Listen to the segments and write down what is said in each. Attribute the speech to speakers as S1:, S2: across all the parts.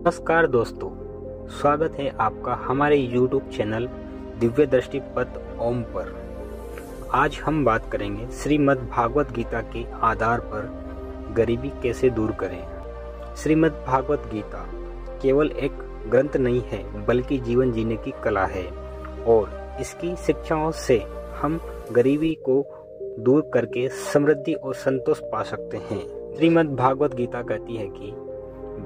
S1: नमस्कार दोस्तों, स्वागत है आपका हमारे YouTube चैनल दिव्य दृष्टि पथ ओम पर। आज हम बात करेंगे श्रीमद् भागवत गीता के आधार पर गरीबी कैसे दूर करें। श्रीमद् भागवत गीता केवल एक ग्रंथ नहीं है बल्कि जीवन जीने की कला है और इसकी शिक्षाओं से हम गरीबी को दूर करके समृद्धि और संतोष पा सकते हैं। श्रीमद् भागवत गीता कहती है कि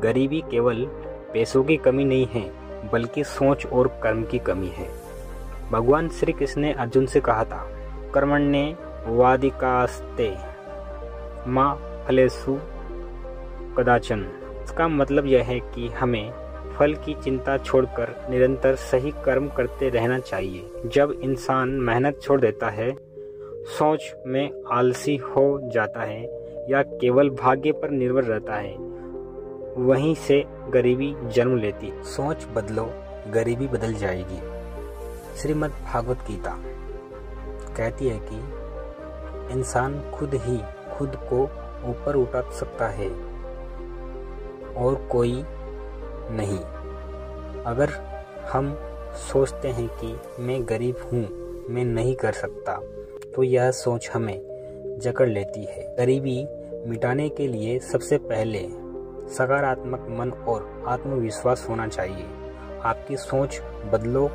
S1: गरीबी केवल पैसों की कमी नहीं है बल्कि सोच और कर्म की कमी है। भगवान श्री कृष्ण ने अर्जुन से कहा था, कर्मण्ये वाधिकास्ते मां फलेषु कदाचन। इसका मतलब यह है कि हमें फल की चिंता छोड़कर निरंतर सही कर्म करते रहना चाहिए। जब इंसान मेहनत छोड़ देता है, सोच में आलसी हो जाता है या केवल भाग्य पर निर्भर रहता है, वहीं से गरीबी जन्म लेती। सोच बदलो, गरीबी बदल जाएगी। श्रीमद् भागवत गीता कहती है कि इंसान खुद ही खुद को ऊपर उठा सकता है और कोई नहीं। अगर हम सोचते हैं कि मैं गरीब हूँ, मैं नहीं कर सकता, तो यह सोच हमें जकड़ लेती है। गरीबी मिटाने के लिए सबसे पहले सकारात्मक मन और आत्मविश्वास होना चाहिए। आपकी सोच बदलो,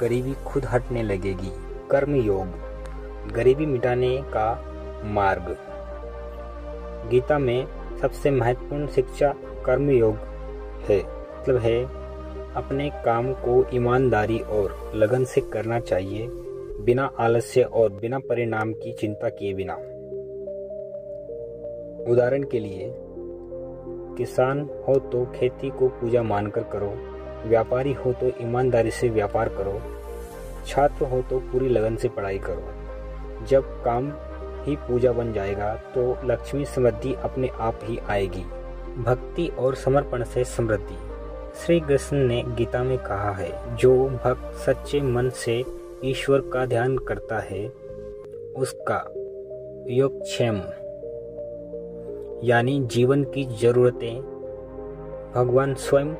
S1: गरीबी खुद हटने लगेगी। कर्म योग, गरीबी मिटाने का मार्ग। गीता में सबसे महत्वपूर्ण शिक्षा कर्म योग है। मतलब है अपने काम को ईमानदारी और लगन से करना चाहिए, बिना आलस्य और बिना परिणाम की चिंता किए बिना। उदाहरण के लिए, किसान हो तो खेती को पूजा मानकर करो, व्यापारी हो तो ईमानदारी से व्यापार करो, छात्र हो तो पूरी लगन से पढ़ाई करो। जब काम ही पूजा बन जाएगा तो लक्ष्मी समृद्धि अपने आप ही आएगी। भक्ति और समर्पण से समृद्धि। श्री कृष्ण ने गीता में कहा है, जो भक्त सच्चे मन से ईश्वर का ध्यान करता है उसका योगक्षेम यानी जीवन की जरूरतें भगवान स्वयं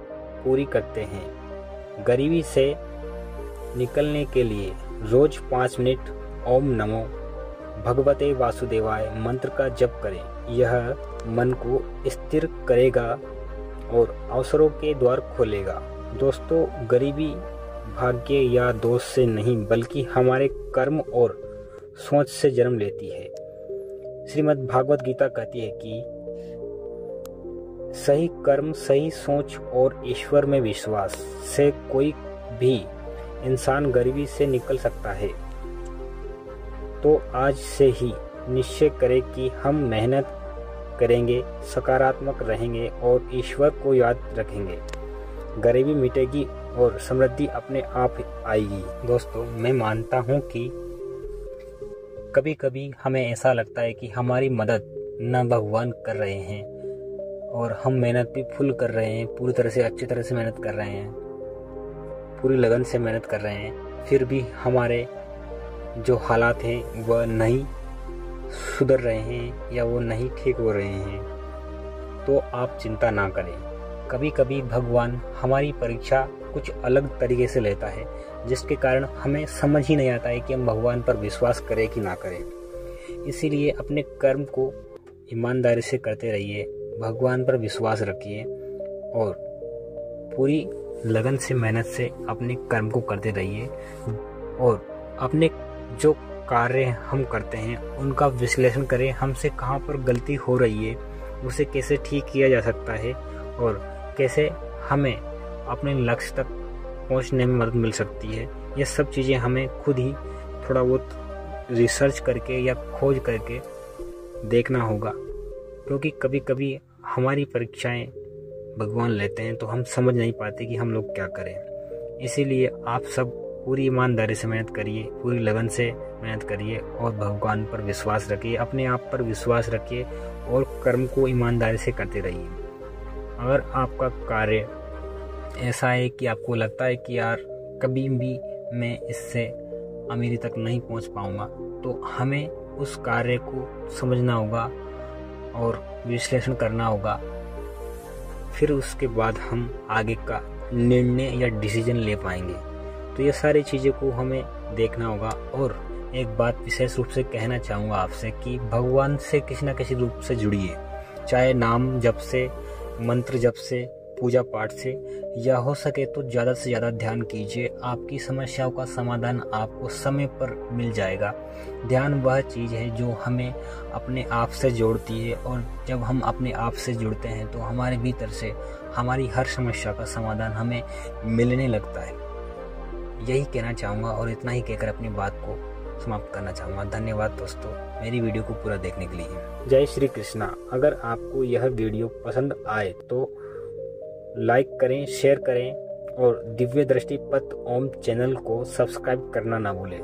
S1: पूरी करते हैं। गरीबी से निकलने के लिए रोज 5 मिनट ओम नमो भगवते वासुदेवाय मंत्र का जप करें। यह मन को स्थिर करेगा और अवसरों के द्वार खोलेगा। दोस्तों, गरीबी भाग्य या दोष से नहीं बल्कि हमारे कर्म और सोच से जन्म लेती है। श्रीमद् भागवत गीता कहती है कि सही कर्म, सही सोच और ईश्वर में विश्वास से कोई भी इंसान गरीबी से निकल सकता है। तो आज से ही निश्चय करें कि हम मेहनत करेंगे, सकारात्मक रहेंगे और ईश्वर को याद रखेंगे। गरीबी मिटेगी और समृद्धि अपने आप आएगी। दोस्तों, मैं मानता हूँ कि कभी कभी हमें ऐसा लगता है कि हमारी मदद न भगवान कर रहे हैं और हम मेहनत भी फुल कर रहे हैं, पूरी तरह से अच्छी तरह से मेहनत कर रहे हैं, पूरी लगन से मेहनत कर रहे हैं, फिर भी हमारे जो हालात हैं वह नहीं सुधर रहे हैं या वो नहीं ठीक हो रहे हैं। तो आप चिंता ना करें। कभी कभी भगवान हमारी परीक्षा कुछ अलग तरीके से लेता है, जिसके कारण हमें समझ ही नहीं आता है कि हम भगवान पर विश्वास करें कि ना करें। इसीलिए अपने कर्म को ईमानदारी से करते रहिए, भगवान पर विश्वास रखिए और पूरी लगन से मेहनत से अपने कर्म को करते रहिए और अपने जो कार्य हम करते हैं उनका विश्लेषण करें। हमसे कहाँ पर गलती हो रही है, उसे कैसे ठीक किया जा सकता है और कैसे हमें अपने लक्ष्य तक पहुंचने में मदद मिल सकती है। ये सब चीज़ें हमें खुद ही थोड़ा बहुत रिसर्च करके या खोज करके देखना होगा, क्योंकि कभी कभी हमारी परीक्षाएं भगवान लेते हैं तो हम समझ नहीं पाते कि हम लोग क्या करें। इसीलिए आप सब पूरी ईमानदारी से मेहनत करिए, पूरी लगन से मेहनत करिए और भगवान पर विश्वास रखिए, अपने आप पर विश्वास रखिए और कर्म को ईमानदारी से करते रहिए। अगर आपका कार्य ऐसा है कि आपको लगता है कि यार कभी भी मैं इससे अमीरी तक नहीं पहुंच पाऊंगा, तो हमें उस कार्य को समझना होगा और विश्लेषण करना होगा। फिर उसके बाद हम आगे का निर्णय या डिसीजन ले पाएंगे। तो ये सारी चीज़ों को हमें देखना होगा। और एक बात विशेष रूप से कहना चाहूँगा आपसे कि भगवान से किसी न किसी रूप से जुड़िए, चाहे नाम जप से, मंत्र जप से, पूजा पाठ से, या हो सके तो ज़्यादा से ज़्यादा ध्यान कीजिए। आपकी समस्याओं का समाधान आपको समय पर मिल जाएगा। ध्यान वह चीज़ है जो हमें अपने आप से जोड़ती है, और जब हम अपने आप से जुड़ते हैं तो हमारे भीतर से हमारी हर समस्या का समाधान हमें मिलने लगता है। यही कहना चाहूँगा और इतना ही कहकर अपनी बात को समाप्त करना चाहूँगा। धन्यवाद दोस्तों, मेरी वीडियो को पूरा देखने के लिए। जय श्री कृष्णा। अगर आपको यह वीडियो पसंद आए तो लाइक करें, शेयर करें और दिव्य दृष्टि पथ ओम चैनल को सब्सक्राइब करना ना भूलें।